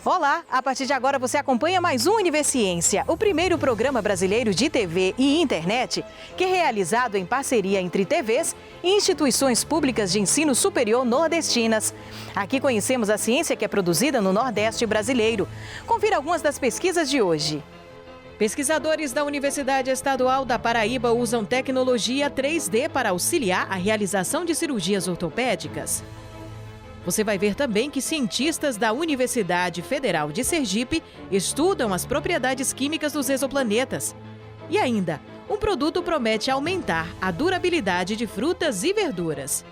Olá, a partir de agora você acompanha mais um Univerciência, o primeiro programa brasileiro de TV e internet que é realizado em parceria entre TVs e instituições públicas de ensino superior nordestinas. Aqui conhecemos a ciência que é produzida no Nordeste brasileiro. Confira algumas das pesquisas de hoje. Pesquisadores da Universidade Estadual da Paraíba usam tecnologia 3D para auxiliar a realização de cirurgias ortopédicas. Você vai ver também que cientistas da Universidade Federal de Sergipe estudam as propriedades químicas dos exoplanetas. E ainda, um produto promete aumentar a durabilidade de frutas e verduras.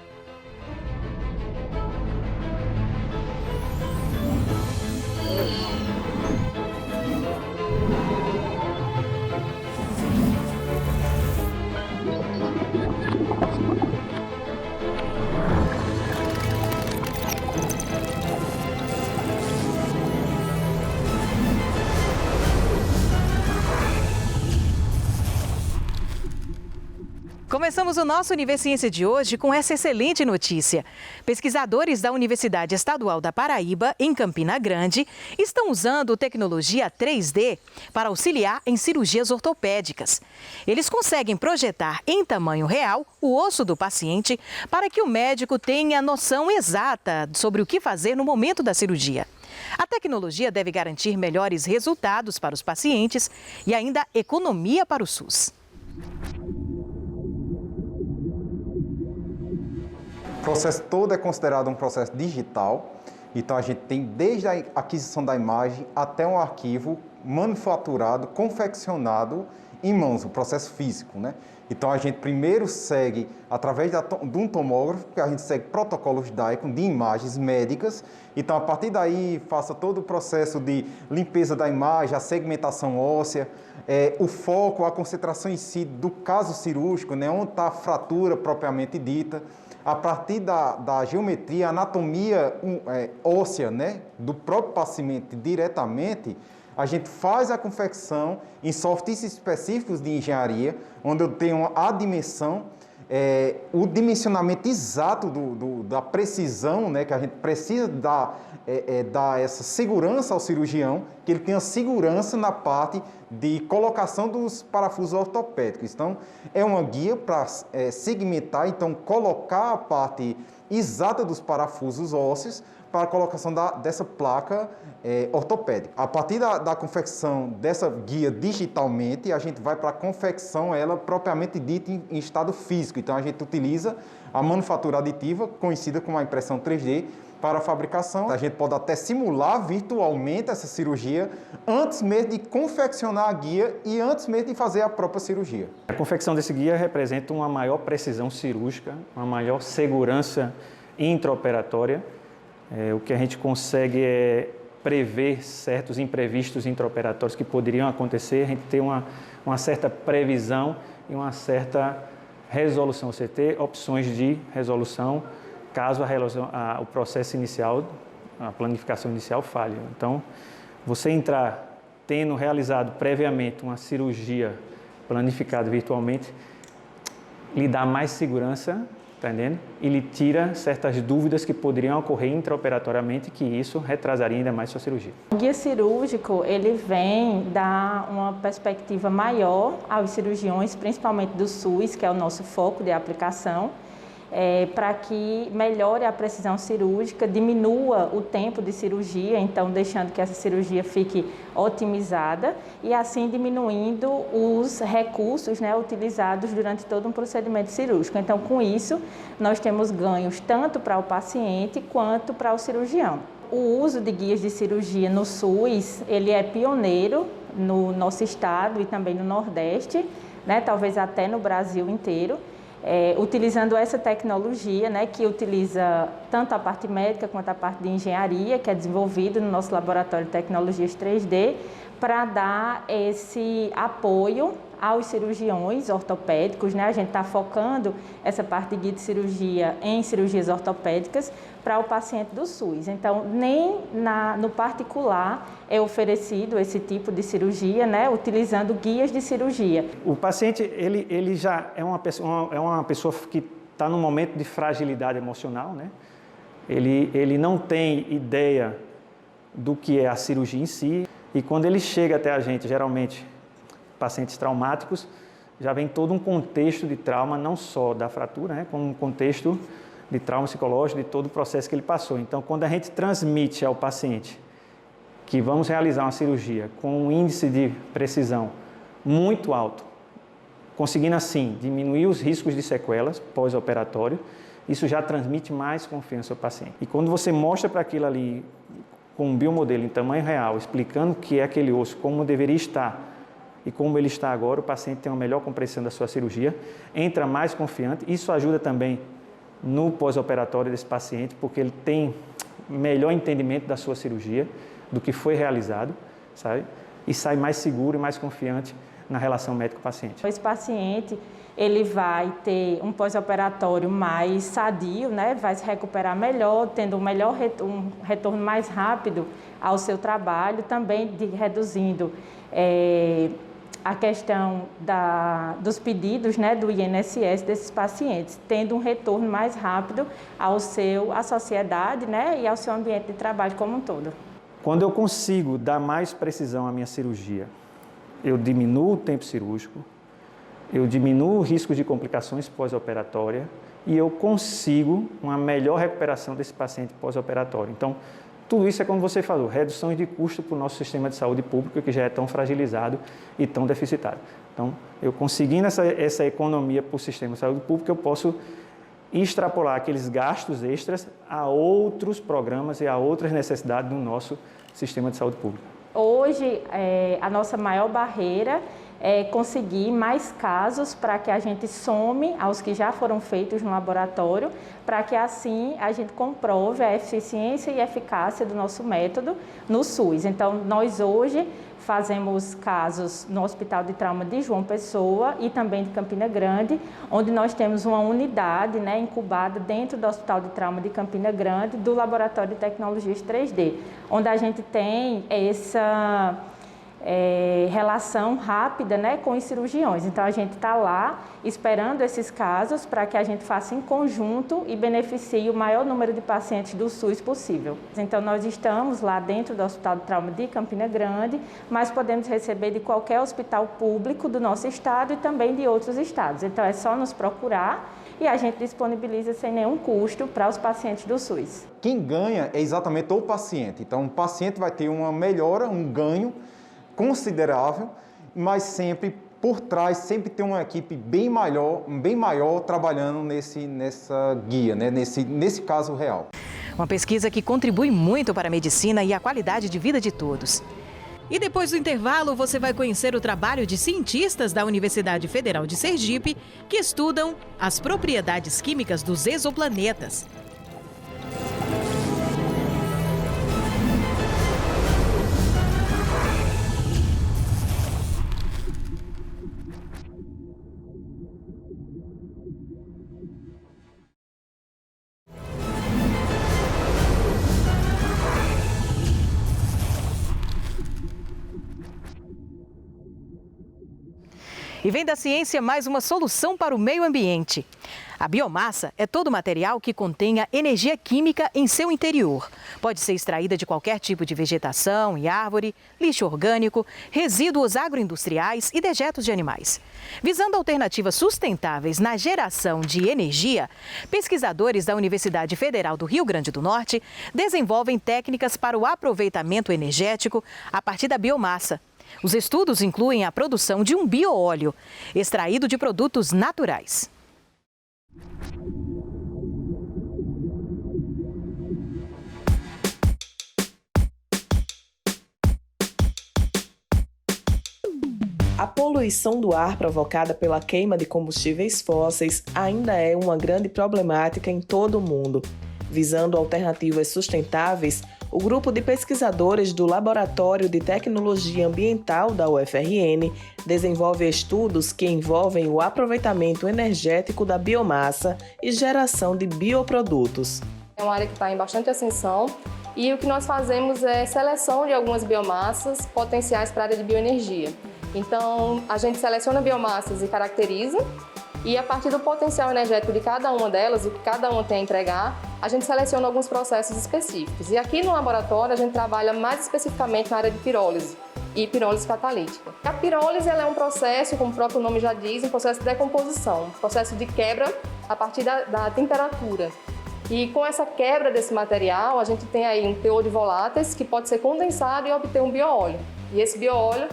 Começamos o nosso Univerciência de hoje com essa excelente notícia. Pesquisadores da Universidade Estadual da Paraíba, em Campina Grande, estão usando tecnologia 3D para auxiliar em cirurgias ortopédicas. Eles conseguem projetar em tamanho real o osso do paciente para que o médico tenha noção exata sobre o que fazer no momento da cirurgia. A tecnologia deve garantir melhores resultados para os pacientes e ainda economia para o SUS. O processo todo é considerado um processo digital, então a gente tem desde a aquisição da imagem até um arquivo manufaturado, confeccionado em mãos, o processo físico, né? Então a gente primeiro segue, através de um tomógrafo, que a gente segue protocolos DICOM de imagens médicas, então a partir daí faça todo o processo de limpeza da imagem, a segmentação óssea, o foco, a concentração em si do caso cirúrgico, né? Onde está a fratura propriamente dita. A partir da geometria, anatomia óssea, né, do próprio paciente diretamente, a gente faz a confecção em softwares específicos de engenharia, onde eu tenho a dimensão, o dimensionamento exato da precisão, né, que a gente precisa dar essa segurança ao cirurgião, que ele tenha segurança na parte de colocação dos parafusos ortopédicos. Então, é uma guia para segmentar, então, colocar a parte exata dos parafusos ósseos para a colocação dessa placa ortopédica. A partir da confecção dessa guia digitalmente, a gente vai para a confecção, ela propriamente dita em estado físico. Então, a gente utiliza a manufatura aditiva, conhecida como a impressão 3D, para a fabricação. A gente pode até simular virtualmente essa cirurgia antes mesmo de confeccionar a guia e antes mesmo de fazer a própria cirurgia. A confecção desse guia representa uma maior precisão cirúrgica, uma maior segurança intraoperatória. O que a gente consegue é prever certos imprevistos intraoperatórios que poderiam acontecer, a gente tem uma certa previsão e uma certa resolução, você ter opções de resolução caso o processo inicial, a planificação inicial falhe. Então, você entrar tendo realizado previamente uma cirurgia planificada virtualmente, lhe dá mais segurança, tá entendendo? E lhe tira certas dúvidas que poderiam ocorrer intraoperatoriamente, que isso retrasaria ainda mais sua cirurgia. O guia cirúrgico, ele vem dar uma perspectiva maior aos cirurgiões, principalmente do SUS, que é o nosso foco de aplicação, para que melhore a precisão cirúrgica, diminua o tempo de cirurgia, então deixando que essa cirurgia fique otimizada e assim diminuindo os recursos, né, utilizados durante todo um procedimento cirúrgico. Então, com isso, nós temos ganhos tanto para o paciente quanto para o cirurgião. O uso de guias de cirurgia no SUS, ele é pioneiro no nosso estado e também no Nordeste, né, talvez até no Brasil inteiro. Utilizando essa tecnologia, né, que utiliza tanto a parte médica quanto a parte de engenharia, que é desenvolvido no nosso laboratório de tecnologias 3D, para dar esse apoio aos cirurgiões ortopédicos, né? A gente está focando essa parte de guia de cirurgia em cirurgias ortopédicas para o paciente do SUS. Então, nem no particular é oferecido esse tipo de cirurgia, né? Utilizando guias de cirurgia. O paciente, ele já é uma pessoa que está num momento de fragilidade emocional, né? Ele não tem ideia do que é a cirurgia em si. E quando ele chega até a gente, geralmente pacientes traumáticos, já vem todo um contexto de trauma, não só da fratura, né, como um contexto de trauma psicológico, de todo o processo que ele passou. Então, quando a gente transmite ao paciente que vamos realizar uma cirurgia com um índice de precisão muito alto, conseguindo assim diminuir os riscos de sequelas pós-operatório, isso já transmite mais confiança ao paciente. E quando você mostra para aquilo ali com um biomodelo em tamanho real, explicando o que é aquele osso, como deveria estar e como ele está agora, o paciente tem uma melhor compreensão da sua cirurgia, entra mais confiante. Isso ajuda também no pós-operatório desse paciente, porque ele tem melhor entendimento da sua cirurgia, do que foi realizado, sabe? E sai mais seguro e mais confiante na relação médico-paciente. Esse paciente, ele vai ter um pós-operatório mais sadio, né? Vai se recuperar melhor, tendo um retorno mais rápido ao seu trabalho, também reduzindo a questão dos pedidos, né, do INSS desses pacientes, tendo um retorno mais rápido à sociedade, né, e ao seu ambiente de trabalho como um todo. Quando eu consigo dar mais precisão à minha cirurgia, eu diminuo o tempo cirúrgico, eu diminuo o risco de complicações pós-operatória e eu consigo uma melhor recuperação desse paciente pós-operatório. Então, tudo isso é como você falou, reduções de custo para o nosso sistema de saúde público, que já é tão fragilizado e tão deficitário. Então, eu conseguindo essa economia para o sistema de saúde pública, eu posso extrapolar aqueles gastos extras a outros programas e a outras necessidades do nosso sistema de saúde pública. Hoje, a nossa maior barreira é conseguir mais casos para que a gente some aos que já foram feitos no laboratório, para que assim a gente comprove a eficiência e eficácia do nosso método no SUS. Então, nós hoje fazemos casos no Hospital de Trauma de João Pessoa e também de Campina Grande, onde nós temos uma unidade, né, incubada dentro do Hospital de Trauma de Campina Grande, do Laboratório de Tecnologias 3D, onde a gente tem essa relação rápida, né, com os cirurgiões. Então, a gente está lá esperando esses casos para que a gente faça em conjunto e beneficie o maior número de pacientes do SUS possível. Então, nós estamos lá dentro do Hospital de Trauma de Campina Grande, mas podemos receber de qualquer hospital público do nosso estado e também de outros estados. Então, é só nos procurar e a gente disponibiliza sem nenhum custo para os pacientes do SUS. Quem ganha é exatamente o paciente. Então, o paciente vai ter uma melhora, um ganho considerável, mas sempre por trás, sempre tem uma equipe bem maior trabalhando nessa guia, né? nesse caso real. Uma pesquisa que contribui muito para a medicina e a qualidade de vida de todos. E depois do intervalo, você vai conhecer o trabalho de cientistas da Universidade Federal de Sergipe que estudam as propriedades químicas dos exoplanetas. E vem da ciência mais uma solução para o meio ambiente. A biomassa é todo material que contenha energia química em seu interior. Pode ser extraída de qualquer tipo de vegetação e árvore, lixo orgânico, resíduos agroindustriais e dejetos de animais. Visando alternativas sustentáveis na geração de energia, pesquisadores da Universidade Federal do Rio Grande do Norte desenvolvem técnicas para o aproveitamento energético a partir da biomassa. Os estudos incluem a produção de um bioóleo, extraído de produtos naturais. A poluição do ar provocada pela queima de combustíveis fósseis ainda é uma grande problemática em todo o mundo. Visando alternativas sustentáveis, o grupo de pesquisadores do Laboratório de Tecnologia Ambiental da UFRN desenvolve estudos que envolvem o aproveitamento energético da biomassa e geração de bioprodutos. É uma área que está em bastante ascensão e o que nós fazemos é seleção de algumas biomassas potenciais para a área de bioenergia. Então, a gente seleciona biomassas e caracteriza E a partir do potencial energético de cada uma delas, o que cada uma tem a entregar, a gente seleciona alguns processos específicos. E aqui no laboratório a gente trabalha mais especificamente na área de pirólise e pirólise catalítica. A pirólise ela é um processo, como o próprio nome já diz, um processo de decomposição, um processo de quebra a partir da temperatura. E com essa quebra desse material, a gente tem aí um teor de voláteis que pode ser condensado e obter um bioóleo. E esse bioóleo,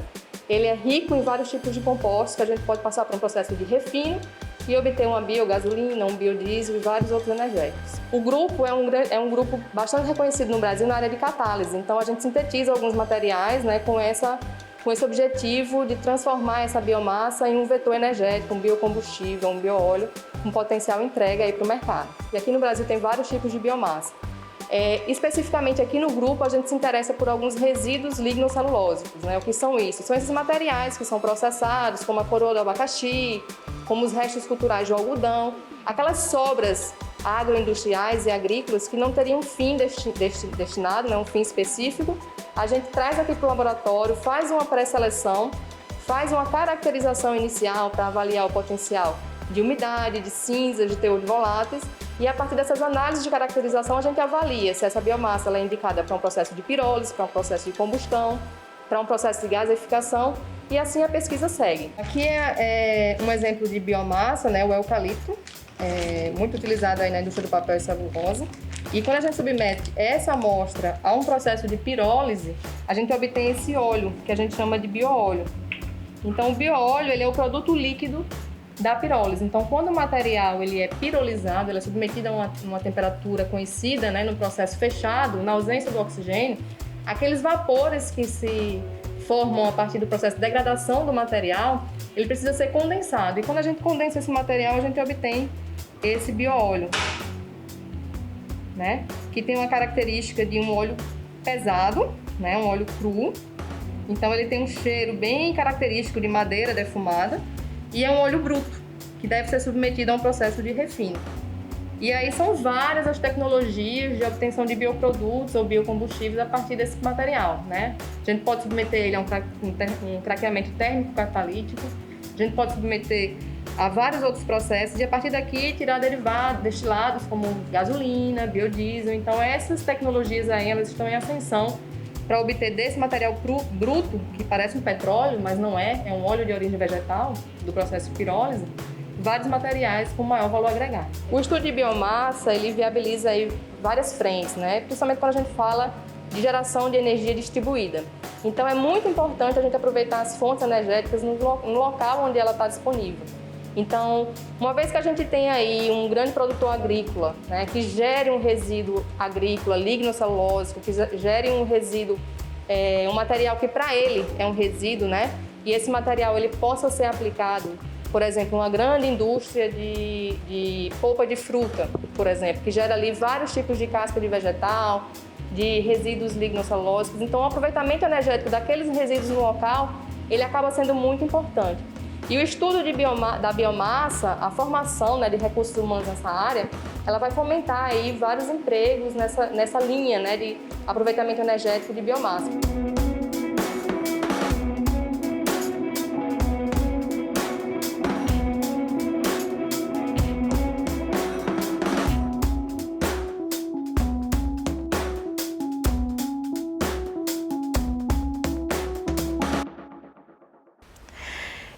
ele é rico em vários tipos de compostos que a gente pode passar por um processo de refino e obter uma biogasolina, um biodiesel e vários outros energéticos. O grupo é um grupo bastante reconhecido no Brasil na área de catálise, então a gente sintetiza alguns materiais, né, com esse objetivo de transformar essa biomassa em um vetor energético, um biocombustível, um bioóleo, com potencial entrega aí para o mercado. E aqui no Brasil tem vários tipos de biomassa. Especificamente aqui no grupo, a gente se interessa por alguns resíduos lignocelulósicos, né? O que são isso? São esses materiais que são processados, como a coroa do abacaxi, como os restos culturais de algodão, aquelas sobras agroindustriais e agrícolas que não teriam fim destinado, né? Um fim específico. A gente traz aqui para o laboratório, faz uma pré-seleção, faz uma caracterização inicial para avaliar o potencial de umidade, de cinzas, de teor de voláteis. E a partir dessas análises de caracterização, a gente avalia se essa biomassa ela é indicada para um processo de pirólise, para um processo de combustão, para um processo de gaseificação, e assim a pesquisa segue. Aqui é um exemplo de biomassa, né, o eucalipto, muito utilizado aí na indústria do papel e celulose. E quando a gente submete essa amostra a um processo de pirólise, a gente obtém esse óleo, que a gente chama de bioóleo. Então, o bioóleo ele é o produto líquido da pirólise. Então, quando o material ele é pirolizado, ele é submetido a uma temperatura conhecida, né, no processo fechado, na ausência do oxigênio, aqueles vapores que se formam a partir do processo de degradação do material, ele precisa ser condensado. E quando a gente condensa esse material, a gente obtém esse bioóleo, né, que tem uma característica de um óleo pesado, né, um óleo cru. Então, ele tem um cheiro bem característico de madeira defumada. E é um óleo bruto, que deve ser submetido a um processo de refino. E aí são várias as tecnologias de obtenção de bioprodutos ou biocombustíveis a partir desse material, né? A gente pode submeter ele a um craqueamento térmico catalítico, a gente pode submeter a vários outros processos e a partir daqui tirar derivados, destilados como gasolina, biodiesel. Então essas tecnologias aí, elas estão em ascensão para obter desse material bruto, que parece um petróleo, mas não é um óleo de origem vegetal, do processo de pirólise, vários materiais com maior valor agregado. O estudo de biomassa, ele viabiliza aí várias frentes, né? Principalmente quando a gente fala de geração de energia distribuída. Então é muito importante a gente aproveitar as fontes energéticas no local onde ela está disponível. Então, uma vez que a gente tem aí um grande produtor agrícola, né, que gere um resíduo agrícola lignocelulósico, que gere um resíduo, um material que para ele é um resíduo, né, e esse material ele possa ser aplicado, por exemplo, uma grande indústria de polpa de fruta, por exemplo, que gera ali vários tipos de casca de vegetal, de resíduos lignocelulósicos. Então, o aproveitamento energético daqueles resíduos no local, ele acaba sendo muito importante. E o estudo da biomassa, a formação, né, de recursos humanos nessa área, ela vai fomentar aí vários empregos nessa linha, né, de aproveitamento energético de biomassa.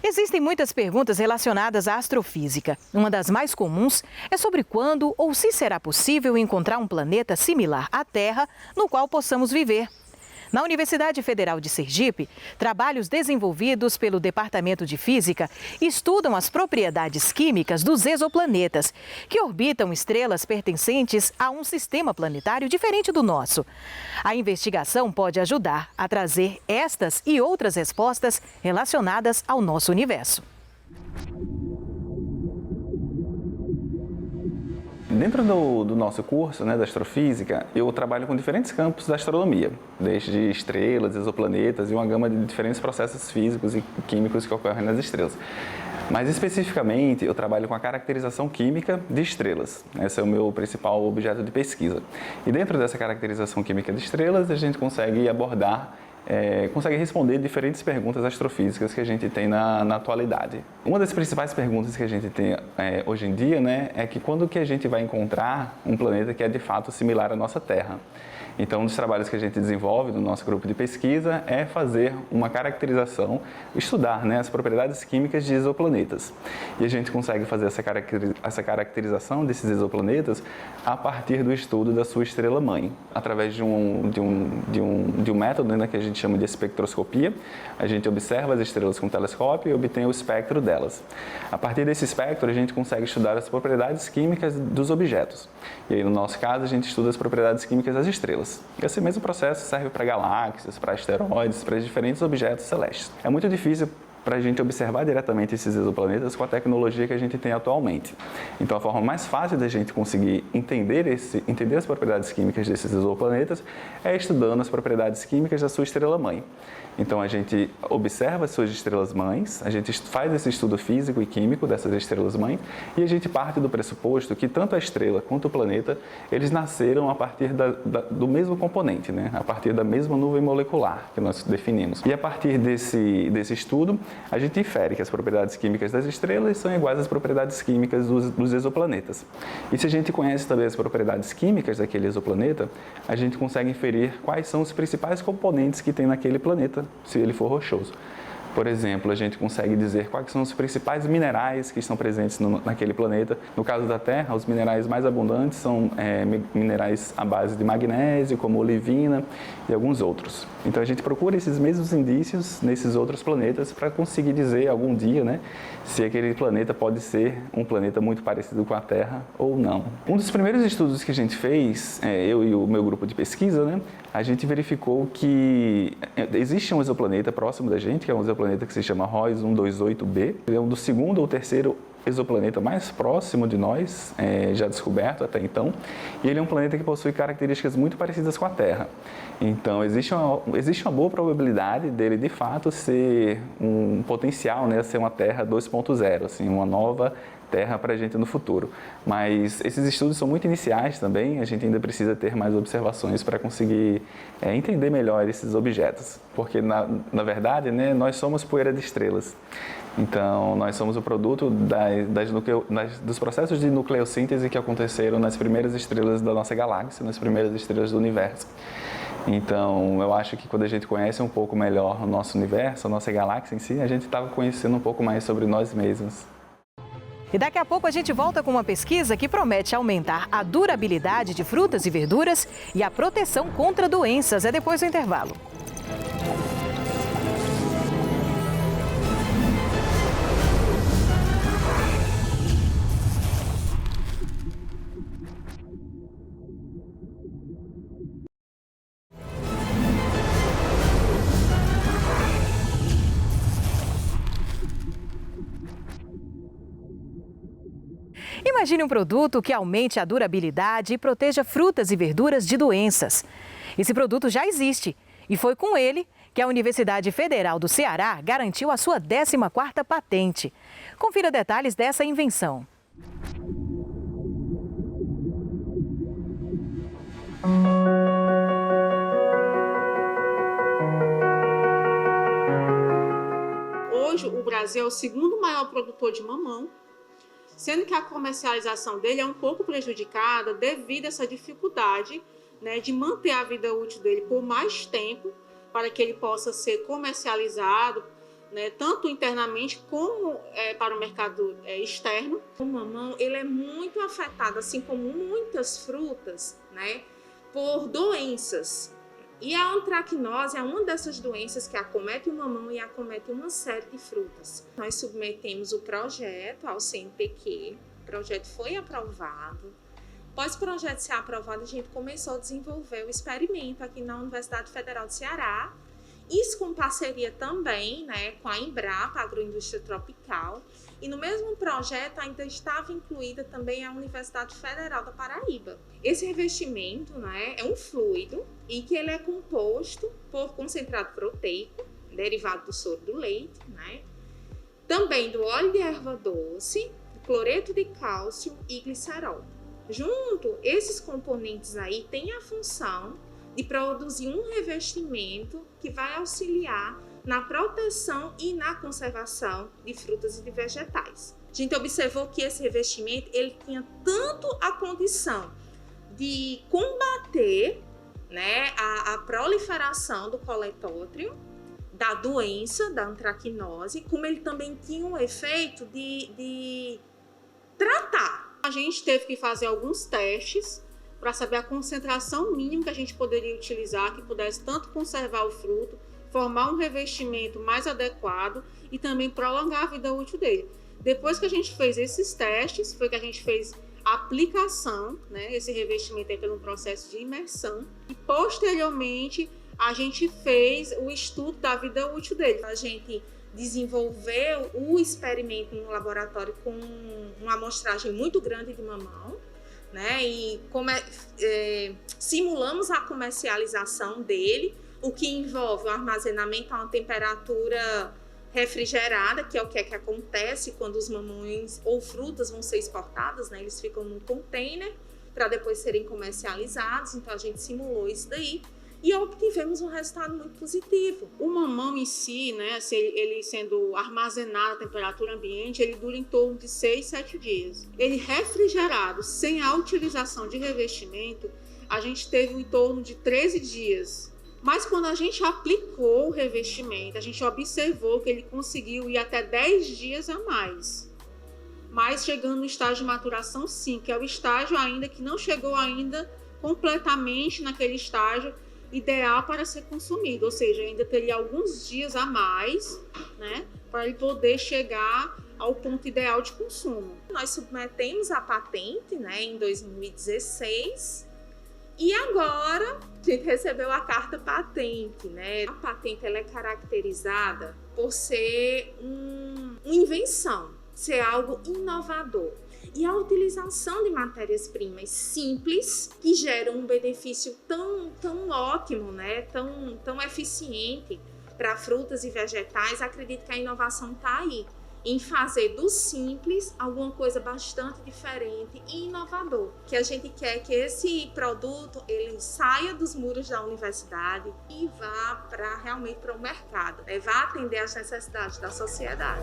Existem muitas perguntas relacionadas à astrofísica. Uma das mais comuns é sobre quando ou se será possível encontrar um planeta similar à Terra no qual possamos viver. Na Universidade Federal de Sergipe, trabalhos desenvolvidos pelo Departamento de Física estudam as propriedades químicas dos exoplanetas, que orbitam estrelas pertencentes a um sistema planetário diferente do nosso. A investigação pode ajudar a trazer estas e outras respostas relacionadas ao nosso universo. Dentro do nosso curso, né, da astrofísica, eu trabalho com diferentes campos da astronomia, desde estrelas, exoplanetas e uma gama de diferentes processos físicos e químicos que ocorrem nas estrelas. Mas especificamente, eu trabalho com a caracterização química de estrelas. Esse é o meu principal objeto de pesquisa. E dentro dessa caracterização química de estrelas, a gente consegue abordar consegue responder diferentes perguntas astrofísicas que a gente tem na atualidade. Uma das principais perguntas que a gente tem hoje em dia, né, é que quando que a gente vai encontrar um planeta que é de fato similar à nossa Terra? Então, um dos trabalhos que a gente desenvolve no nosso grupo de pesquisa é fazer uma caracterização, estudar, né, as propriedades químicas de exoplanetas. E a gente consegue fazer essa caracterização desses exoplanetas a partir do estudo da sua estrela-mãe, através de um método, né, que a gente chama de espectroscopia. A gente observa as estrelas com telescópio e obtém o espectro delas. A partir desse espectro, a gente consegue estudar as propriedades químicas dos objetos. E aí, no nosso caso, a gente estuda as propriedades químicas das estrelas. Esse mesmo processo serve para galáxias, para asteroides, para diferentes objetos celestes. É muito difícil para a gente observar diretamente esses exoplanetas com a tecnologia que a gente tem atualmente. Então, a forma mais fácil da gente conseguir entender as propriedades químicas desses exoplanetas é estudando as propriedades químicas da sua estrela-mãe. Então, a gente observa as suas estrelas-mães, a gente faz esse estudo físico e químico dessas estrelas-mães e a gente parte do pressuposto que tanto a estrela quanto o planeta, eles nasceram a partir do mesmo componente, né? A partir da mesma nuvem molecular que nós definimos. E a partir desse estudo, a gente infere que as propriedades químicas das estrelas são iguais às propriedades químicas dos exoplanetas. E se a gente conhece também as propriedades químicas daquele exoplaneta, a gente consegue inferir quais são os principais componentes que tem naquele planeta, se ele for rochoso. Por exemplo, a gente consegue dizer quais são os principais minerais que estão presentes naquele planeta. No caso da Terra, os minerais mais abundantes são minerais à base de magnésio, como olivina e alguns outros. Então, a gente procura esses mesmos indícios nesses outros planetas para conseguir dizer algum dia, né, se aquele planeta pode ser um planeta muito parecido com a Terra ou não. Um dos primeiros estudos que a gente fez, eu e o meu grupo de pesquisa, né, a gente verificou que existe um exoplaneta próximo da gente, que é um exoplaneta que se chama ROIS 128b. Ele é um do segundo ou terceiro exoplaneta mais próximo de nós, já descoberto até então, e ele é um planeta que possui características muito parecidas com a Terra. Então, existe uma boa probabilidade dele, de fato, ser um potencial, né, ser uma Terra 2.0, assim, uma nova Terra para a gente no futuro. Mas esses estudos são muito iniciais também, a gente ainda precisa ter mais observações para conseguir entender melhor esses objetos. Porque, na verdade, né, nós somos poeira de estrelas. Então, nós somos o produto dos processos de nucleossíntese que aconteceram nas primeiras estrelas da nossa galáxia, nas primeiras estrelas do universo. Então, eu acho que quando a gente conhece um pouco melhor o nosso universo, a nossa galáxia em si, a gente estava conhecendo um pouco mais sobre nós mesmos. E daqui a pouco a gente volta com uma pesquisa que promete aumentar a durabilidade de frutas e verduras e a proteção contra doenças. É depois do intervalo. Imagine um produto que aumente a durabilidade e proteja frutas e verduras de doenças. Esse produto já existe e foi com ele que a Universidade Federal do Ceará garantiu a sua 14ª patente. Confira detalhes dessa invenção. Hoje, o Brasil é o segundo maior produtor de mamão, sendo que a comercialização dele é um pouco prejudicada devido a essa dificuldade, né, de manter a vida útil dele por mais tempo, para que ele possa ser comercializado, né, tanto internamente como para o mercado externo. O mamão ele é muito afetado, assim como muitas frutas, né, por doenças. E a antracnose é uma dessas doenças que acomete o mamão e acomete uma série de frutas. Nós submetemos o projeto ao CNPq, o projeto foi aprovado. Após o projeto ser aprovado, a gente começou a desenvolver o experimento aqui na Universidade Federal do Ceará, isso com parceria também, né, com a Embrapa, Agroindústria Tropical, e no mesmo projeto ainda estava incluída também a Universidade Federal da Paraíba. Esse revestimento, né, é um fluido e que ele é composto por concentrado proteico, derivado do soro do leite, né, também do óleo de erva doce, cloreto de cálcio e glicerol. Junto, esses componentes aí têm a função de produzir um revestimento que vai auxiliar na proteção e na conservação de frutas e de vegetais. A gente observou que esse revestimento ele tinha tanto a condição de combater, né, a proliferação do coletótrio, da doença, da antracnose, como ele também tinha um efeito de tratar. A gente teve que fazer alguns testes para saber a concentração mínima que a gente poderia utilizar, que pudesse tanto conservar o fruto, formar um revestimento mais adequado e também prolongar a vida útil dele. Depois que a gente fez esses testes, foi que a gente fez a aplicação, né? Esse revestimento entra num processo de imersão e posteriormente a gente fez o estudo da vida útil dele. A gente desenvolveu o experimento no laboratório com uma amostragem muito grande de mamão, né? E simulamos a comercialização dele, o que envolve o armazenamento a uma temperatura refrigerada, que é o que acontece quando os mamões ou frutas vão ser exportadas, né? Eles ficam num container para depois serem comercializados, então a gente simulou isso daí e obtivemos um resultado muito positivo. O mamão em si, né, ele sendo armazenado à temperatura ambiente, ele dura em torno de 6, 7 dias. Ele refrigerado, sem a utilização de revestimento, a gente teve em torno de 13 dias. Mas quando a gente aplicou o revestimento, a gente observou que ele conseguiu ir até 10 dias a mais. Mas chegando no estágio de maturação, sim, que é o estágio ainda que não chegou ainda completamente naquele estágio ideal para ser consumido. Ou seja, ainda teria alguns dias a mais, né, para ele poder chegar ao ponto ideal de consumo. Nós submetemos a patente, né, em 2016. E agora a gente recebeu a carta patente, né? A patente ela é caracterizada por ser uma invenção, ser algo inovador. E a utilização de matérias-primas simples que geram um benefício tão ótimo, né? Tão eficiente para frutas e vegetais, acredito que a inovação está aí. Em fazer do simples alguma coisa bastante diferente e inovador. Que a gente quer que esse produto ele saia dos muros da universidade e vá realmente para o mercado, né? Vá atender às necessidades da sociedade.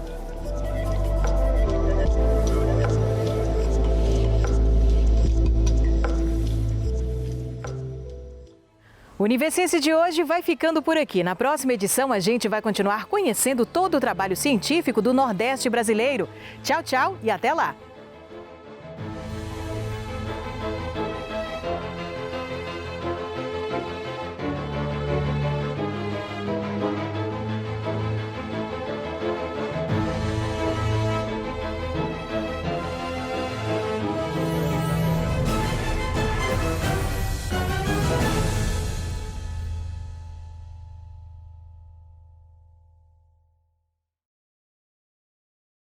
O Universiense de hoje vai ficando por aqui. Na próxima edição, a gente vai continuar conhecendo todo o trabalho científico do Nordeste brasileiro. Tchau, tchau e até lá!